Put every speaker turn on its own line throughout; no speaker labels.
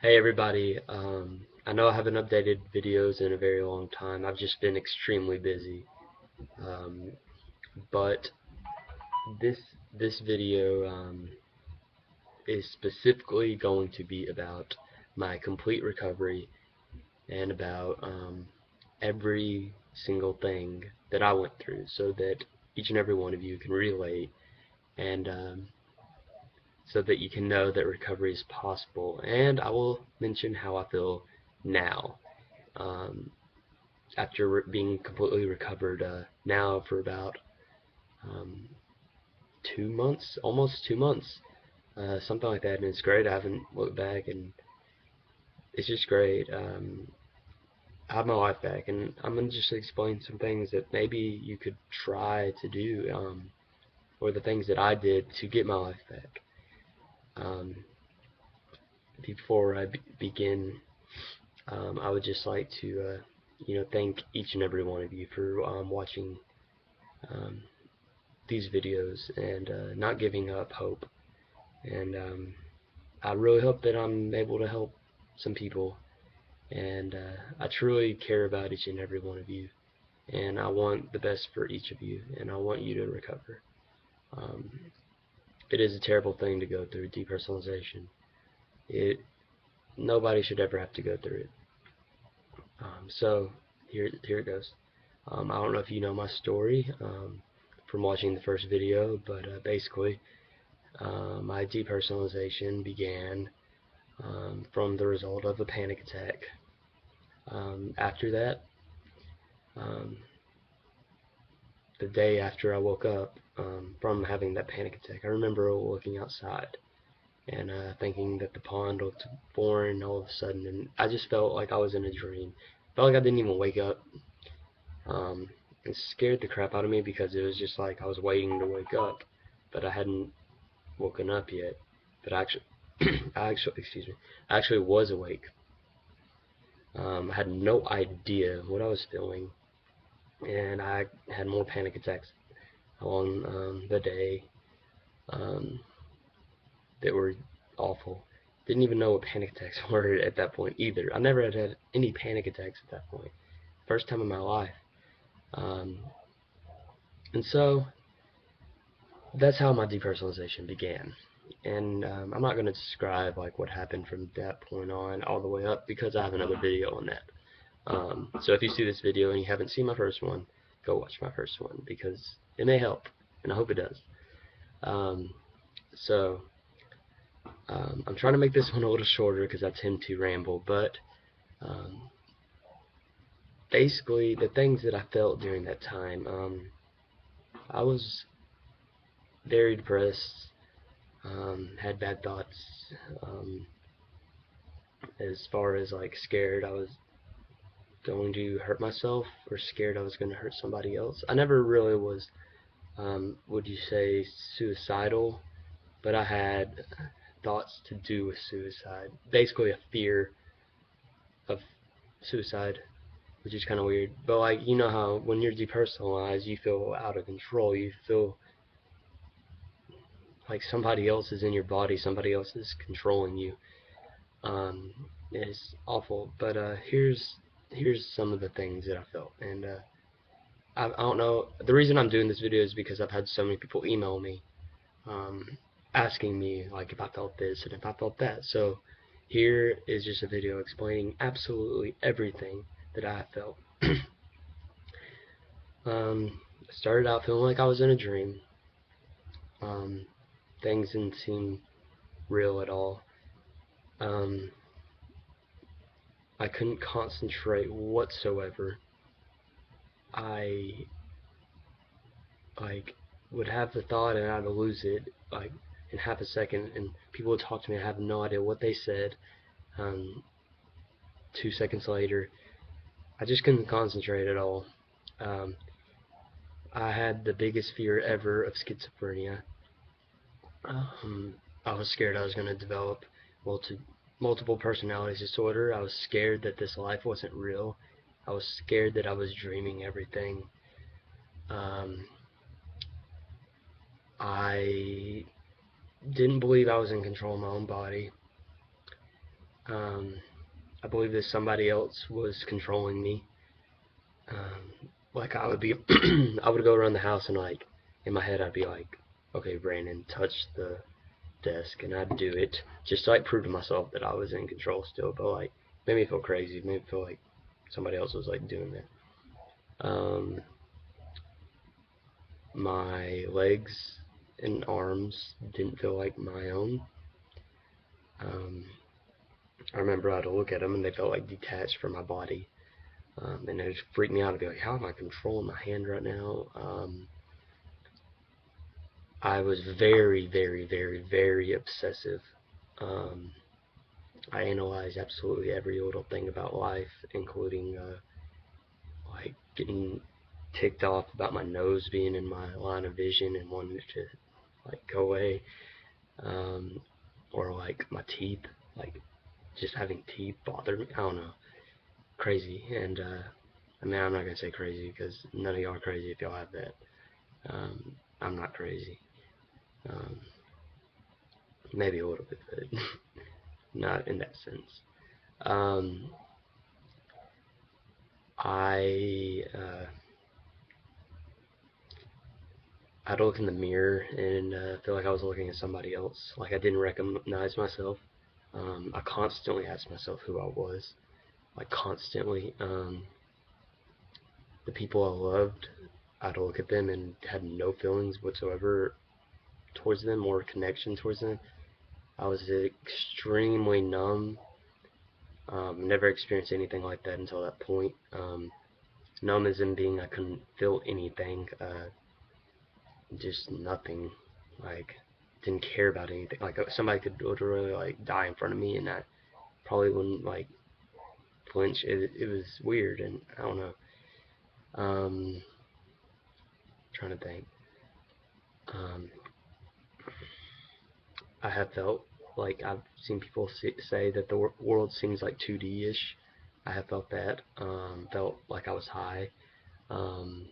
Hey everybody, I know I haven't updated videos in a very long time. I've just been extremely busy. Um, but this this video is specifically going to be about my complete recovery and about every single thing that I went through, so that each and every one of you can relate and so that you can know that recovery is possible. And I will mention how I feel now. Um, After being completely recovered now for about um, 2 months, almost 2 months, something like that, and it's great. I haven't looked back, and it's just great. I have my life back, and I'm gonna just explain some things that maybe you could try to do, or the things that I did to get my life back. Um, Before I begin, I would just like to, thank each and every one of you for watching um, these videos and not giving up hope. And I really hope that I'm able to help some people. And I truly care about each and every one of you. And I want the best for each of you. And I want you to recover. Um, it is a terrible thing to go through, depersonalization. It Nobody should ever have to go through it. So here it goes. I don't know if you know my story from watching the first video, but basically my depersonalization began from the result of a panic attack. After that, um, the day after I woke up from having that panic attack, I remember looking outside and thinking that the pond looked boring all of a sudden, and I just felt like I was in a dream. Felt like I didn't even wake up. Um, it scared the crap out of me because it was just like I was waiting to wake up, but I hadn't woken up yet. But excuse me, I actually was awake. I had no idea what I was feeling, and I had more panic attacks along the day um, that were awful. Didn't even know what panic attacks were at that point either. I never had any panic attacks at that point. First time in my life. Um, and so that's how my depersonalization began. And I'm not going to describe like what happened from that point on all the way up because I have another video on that. So if you see this video and you haven't seen my first one, go watch my first one because it may help, and I hope it does. Um, so I'm trying to make this one a little shorter because I tend to ramble, but um, basically the things that I felt during that time, I was very depressed, had bad thoughts, as far as like scared I was going to hurt myself or scared I was going to hurt somebody else. I never really was, would you say, suicidal, but I had thoughts to do with suicide. Basically a fear of suicide, which is kind of weird. But like, you know how when you're depersonalized, you feel out of control. You feel like somebody else is in your body, somebody else is controlling you. It's awful. But here's some of the things that I felt, and I don't know. The reason I'm doing this video is because I've had so many people email me, um, asking me like if I felt this and if I felt that. So here is just a video explaining absolutely everything that I felt. I started out feeling like I was in a dream. Um, Things didn't seem real at all. Um, I couldn't concentrate whatsoever. I like would have the thought and I'd lose it like in half a second, and people would talk to me. I have no idea what they said. 2 seconds later, I just couldn't concentrate at all. Um, I had the biggest fear ever of schizophrenia. I was scared I was going to develop multiple personality disorder. I was scared that this life wasn't real. I was scared that I was dreaming everything. Um, I didn't believe I was in control of my own body. Um, I believe that somebody else was controlling me. Like I would be, I would go around the house and like in my head I'd be like, okay, Brandon, touch the desk, and I'd do it just to like prove to myself that I was in control still. But like made me feel crazy, made me feel like somebody else was like doing that. My legs and arms didn't feel like my own. Um, I remember I'd look at them and they felt like detached from my body. And it just freaked me out to be like, how am I controlling my hand right now? I was very, very, very, very obsessive. Um, I analyzed absolutely every little thing about life, including like getting ticked off about my nose being in my line of vision and wanting it to like go away, um, or like my teeth, like just having teeth bother me. I don't know, crazy. And I mean, I'm not gonna say crazy because none of y'all are crazy if y'all have that. I'm not crazy. Um, Maybe a little bit, but not in that sense. Um, I I'd look in the mirror and feel like I was looking at somebody else. Like I didn't recognize myself. I constantly asked myself who I was. Like constantly. The people I loved, I'd look at them and had no feelings whatsoever towards them or connection towards them. I was extremely numb. Never experienced anything like that until that point. Numb as in being I couldn't feel anything. Just nothing. Like didn't care about anything. Like somebody could literally like die in front of me and I probably wouldn't like flinch. It was weird and I don't know. Trying to think. Um, I have felt like I've seen people say that the world seems like 2D-ish. I have felt that. Felt like I was high. Um,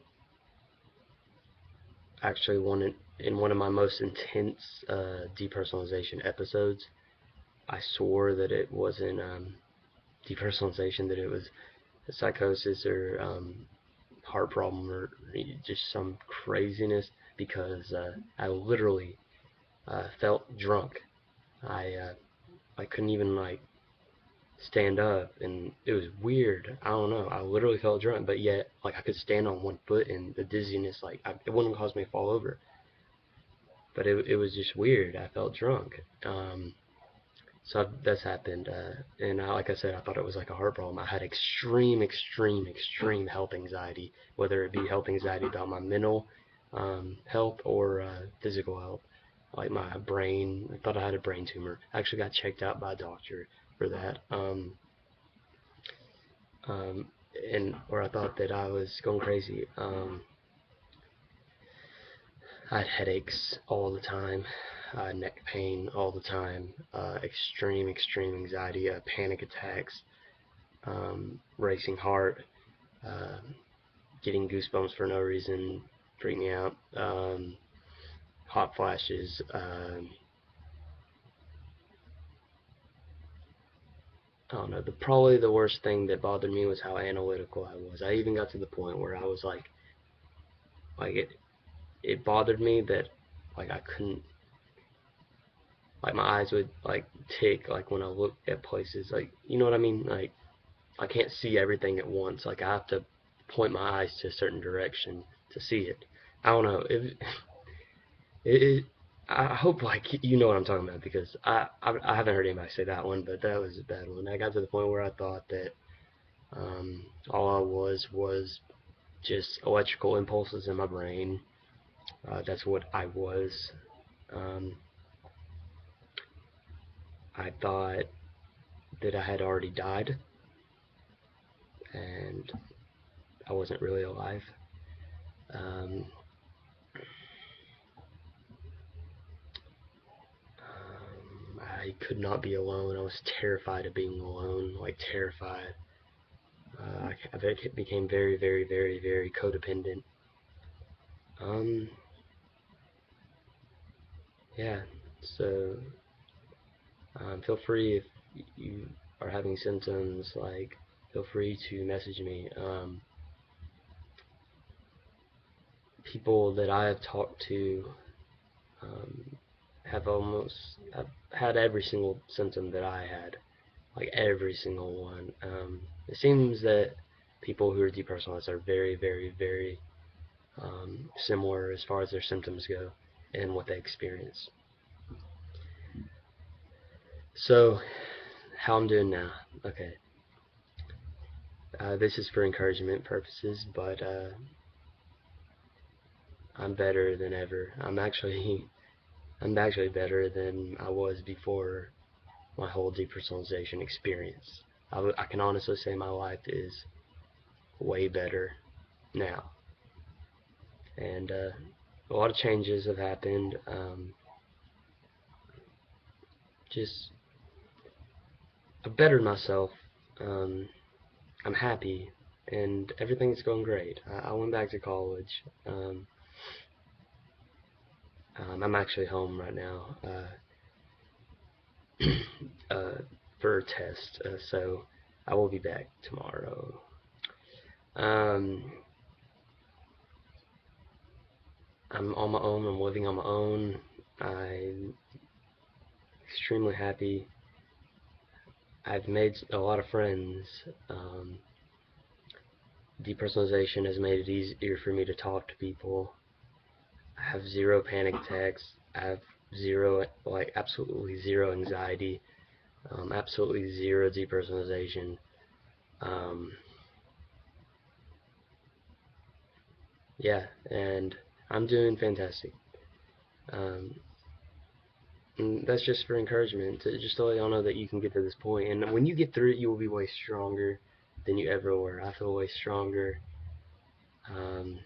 Actually, in one of my most intense depersonalization episodes, I swore that it wasn't depersonalization, that it was a psychosis or heart problem or just some craziness because I literally felt drunk. I couldn't even like stand up and it was weird. I don't know. I literally felt drunk, but yet like I could stand on one foot and the dizziness it wouldn't cause me to fall over. But it was just weird. I felt drunk. So that's happened, and like I said, I thought it was like a heart problem. I had extreme, extreme, extreme health anxiety, whether it be health anxiety about my mental health or physical health, like my brain. I thought I had a brain tumor. I actually got checked out by a doctor for that, um, and where I thought that I was going crazy. I had headaches all the time, neck pain all the time, extreme, extreme anxiety, panic attacks, racing heart, uh, getting goosebumps for no reason, freak me out, hot flashes. I don't know. Probably the worst thing that bothered me was how analytical I was. I even got to the point where I was like it bothered me that like I couldn't, like my eyes would like tick like when I look at places, like you know what I mean, like I can't see everything at once. Like I have to point my eyes to a certain direction to see it. I don't know. It I hope like you know what I'm talking about because I haven't heard anybody say that one, but that was a bad one. I got to the point where I thought that all I was just electrical impulses in my brain. That's what I was. Um, I thought that I had already died and I wasn't really alive. Um, I could not be alone. I was terrified of being alone, like terrified. I became very, very, very, very codependent. Um, yeah. So feel free if you are having symptoms, like, feel free to message me. People that I have talked to um, have had every single symptom that I had, like every single one. It seems that people who are depersonalized are very, very, very similar as far as their symptoms go and what they experience. So, how I'm doing now? Okay, this is for encouragement purposes, but I'm better than ever. I'm actually better than I was before my whole depersonalization experience. I can honestly say my life is way better now, and a lot of changes have happened. Just I've bettered myself. Um, I'm happy, and everything's going great. I went back to college. I'm actually home right now uh, for a test, so I will be back tomorrow. Um, I'm on my own. I'm living on my own. I'm extremely happy. I've made a lot of friends. Depersonalization has made it easier for me to talk to people. I have zero panic attacks. I have zero, like, absolutely zero anxiety. Absolutely zero depersonalization. Um, yeah, and I'm doing fantastic. Um, and that's just for encouragement, just to let y'all know that you can get to this point. And when you get through it, you will be way stronger than you ever were. I feel way stronger. Um,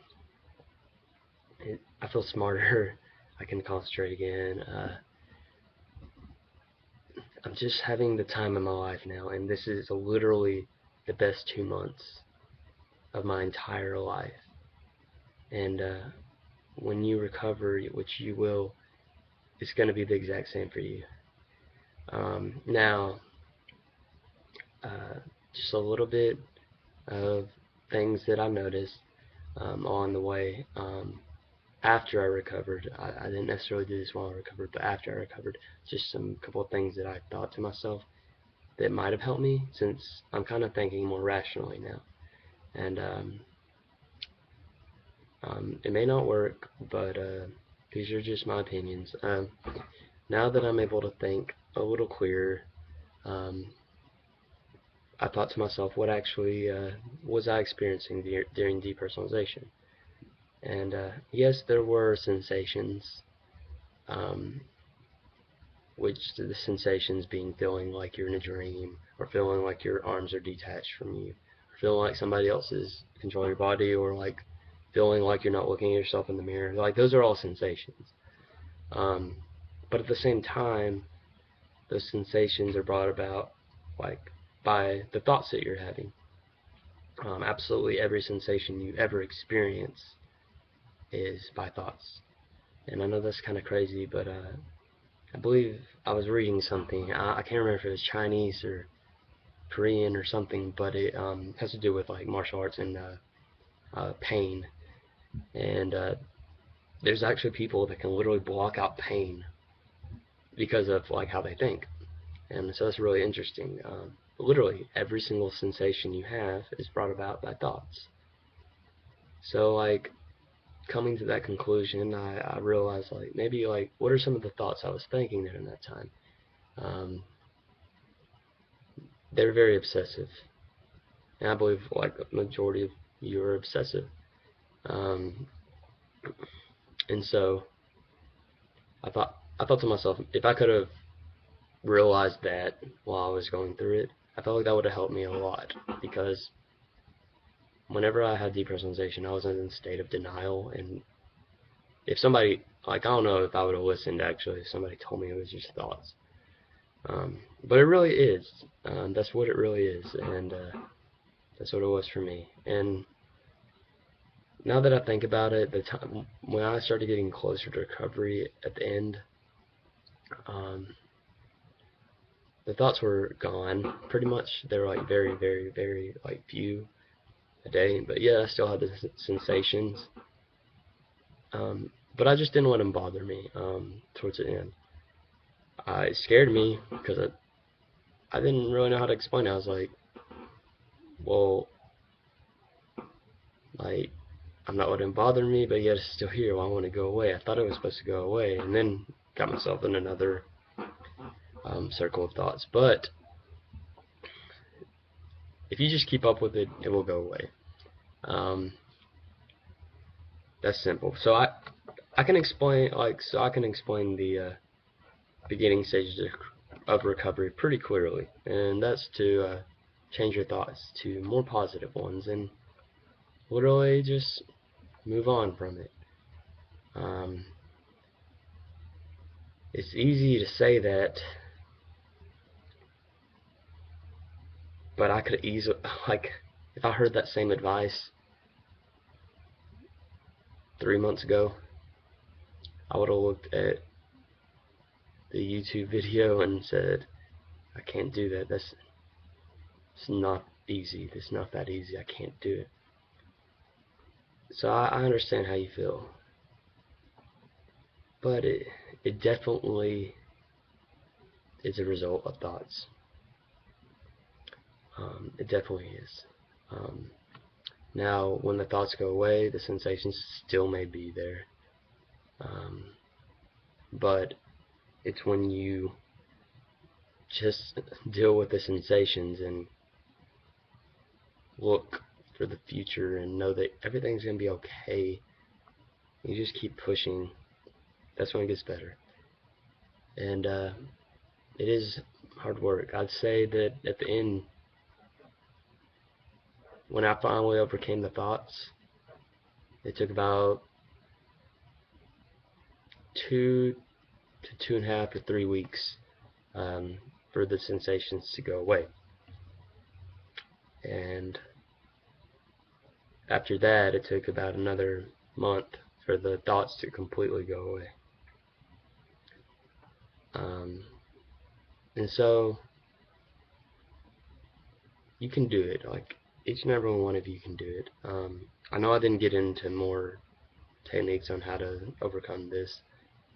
I feel smarter. I can concentrate again. I'm just having the time of my life now, and this is literally the best 2 months of my entire life. And when you recover, which you will, it's going to be the exact same for you. Now, uh, just a little bit of things that I noticed on the way. After I recovered, I didn't necessarily do this while I recovered, but after I recovered, just some couple of things that I thought to myself that might have helped me, since I'm kind of thinking more rationally now. And it may not work, but these are just my opinions. Now that I'm able to think a little clearer, um, I thought to myself, what actually was I experiencing during depersonalization? And yes, there were sensations, um, which the sensations being feeling like you're in a dream, or feeling like your arms are detached from you, or feeling like somebody else is controlling your body, or like feeling like you're not looking at yourself in the mirror. Like, those are all sensations. Um, but at the same time, those sensations are brought about, like, by the thoughts that you're having. Absolutely every sensation you ever experience is by thoughts. And I know that's kind of crazy, but I believe I was reading something. I can't remember if it was Chinese or Korean or something, but it has to do with, like, martial arts and pain. And there's actually people that can literally block out pain because of, like, how they think. And so that's really interesting. Literally every single sensation you have is brought about by thoughts. So, like, coming to that conclusion, I realized, like, maybe, like, what are some of the thoughts I was thinking during that time? Um, they're very obsessive, and I believe, like, a majority of you are obsessive. Um, and so I thought to myself, if I could have realized that while I was going through it, I felt like that would have helped me a lot, because whenever I had depersonalization, I was in a state of denial. And if somebody, like, I don't know if I would have listened, actually, if somebody told me it was just thoughts. But it really is. That's what it really is, and that's what it was for me. And now that I think about it, the time when I started getting closer to recovery at the end, um, the thoughts were gone pretty much. They were like very, very, very like few a day, but yeah, I still had the sensations. But I just didn't let them bother me towards the end. It scared me because I didn't really know how to explain it. I was like, well, like, I'm not letting it bother me, but yet it's still here. Well, I want to go away. I thought it was supposed to go away, and then got myself in another circle of thoughts. But if you just keep up with it, it will go away. That's simple. So I can explain the beginning stages of recovery pretty clearly, and that's to change your thoughts to more positive ones and literally just move on from it. It's easy to say that, but I could easily, like, if I heard that same advice 3 months ago, I would have looked at the YouTube video and said, I can't do that. It's not easy. It's not that easy. I can't do it. So I understand how you feel, but it definitely is a result of thoughts. It definitely is. Now, when the thoughts go away, the sensations still may be there, but it's when you just deal with the sensations and look for the future and know that everything's going to be okay. You just keep pushing. That's when it gets better. And it is hard work. I'd say that at the end, when I finally overcame the thoughts, it took about 2 to 2.5 or 3 weeks for the sensations to go away. And after that, it took about another month for the thoughts to completely go away. And so you can do it. Like, each and every one of you can do it. I know I didn't get into more techniques on how to overcome this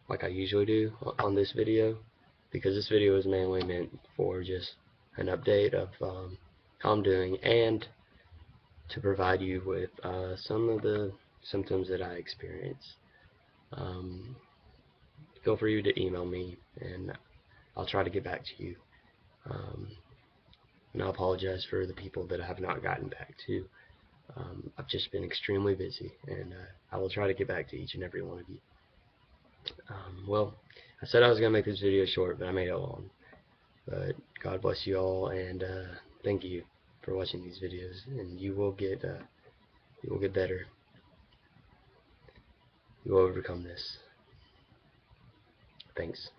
like I usually do on this video, because this video is mainly meant for just an update of how I'm doing and to provide you with some of the symptoms that I experience. Feel free to email me and I'll try to get back to you. And I apologize for the people that I have not gotten back to. I've just been extremely busy, and I will try to get back to each and every one of you. Well, I said I was going to make this video short, but I made it long. But God bless you all, and thank you for watching these videos, and you will get better. You will overcome this. Thanks.